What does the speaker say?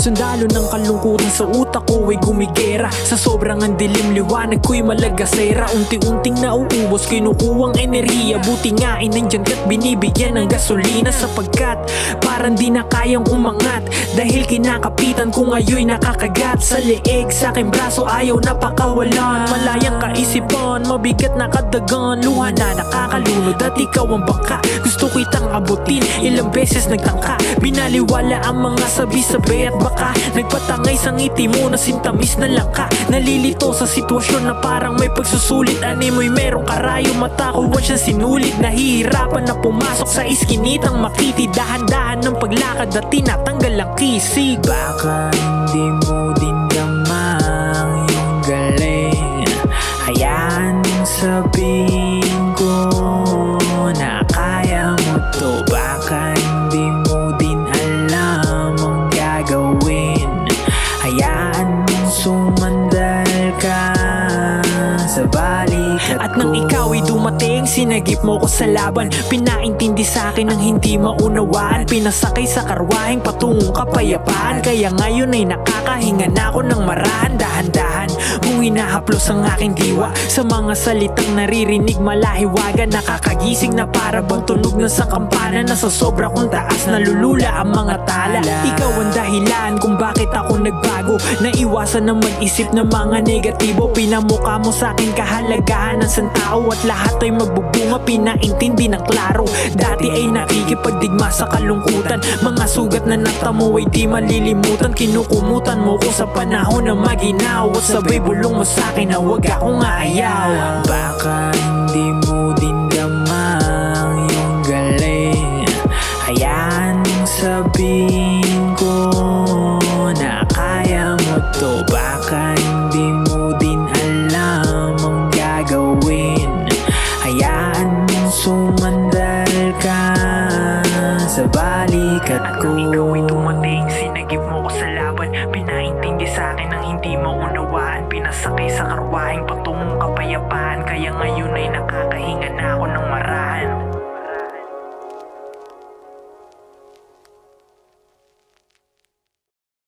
Sundalo ng kalungkutan sa utak ko ay gumigera. Sa sobrang ang dilim liwanag ko'y malagasera. Unti-unting nauubos kinukuhang enerhiya. Buti nga ay nandyan ka't binibigyan ng gasolina. Sapagkat parang di na kayang umangat, dahil kinakapitan ko ngayon nakakagat sa leeg. Sa aking braso ayaw na pakawalan. Malayang kaisipan, mabigat na kadagan. Luha na nakakalunod at ikaw ang bangka. Gusto ko itang abutin, ilang beses nagtangka. Binaliwala ang mga sabi-sabi at baka nagpatangay sa ngiti mo na sintamis na langka. Nalilito sa sitwasyon na parang may pagsusulit. Animoy merong karayo, mata ko wala siyang sinulit. Nahihirapan na pumasok sa iskinitang makiti. Dahan-dahan ng paglakad at tinatanggal ang kisig. Baka hindi mo din damang yung galing. Hayaan mong sabihin ko na kaya mo to. Baka hindi mo din alam ang gagawin. Hayaan mong sumandal ka sa balikat At nang ikaw ay dumating, sinagip mo ko sa laban. Pinaintindi sa akin ang hindi maunawaan. Pinasakay sa karwaheng patungong kapayapaan. Kaya ngayon ay nakakahinga na ako ng marahan. Dahan-dahan kung hinahaplos ang aking diwa. Sa mga salitang naririnig malahiwagan. Nakakagising na para bang tunog na sa kampana. Na sa sobra kong taas nalulula ang mga tala. Ikaw ang dahilan kung bakit ako nagbago. Naiwasan na mag-isip ng mga negatibo. Pinamukha mo sa akin kahalagahan ng santao. At lahat ay magbubunga, pinaintindi ng klaro. Dati ay nakikipagdigma sa kalungkutan. Mga sugat na natamo ay di malilimutan. Kinukumutan mo ko sa panahon na maginaw. At sabay bulong mo sa akin na huwag akong aayaw. Baka hindi mo din damang yung galing. Hayaan mong sabihin ko na kaya mo to. Baka hindi mo din alam ang gagawin. Hayaan mong sumandal ka sa balikat At ko. nang ikaw ay dumating, sinagip mo ko sa laban. Pinaintindi sa akin ang hindi maunawaan. Pinasakay sa karwaheng patungong kapayapaan. Kaya ngayon ay nakakahinga na ako ng marahan.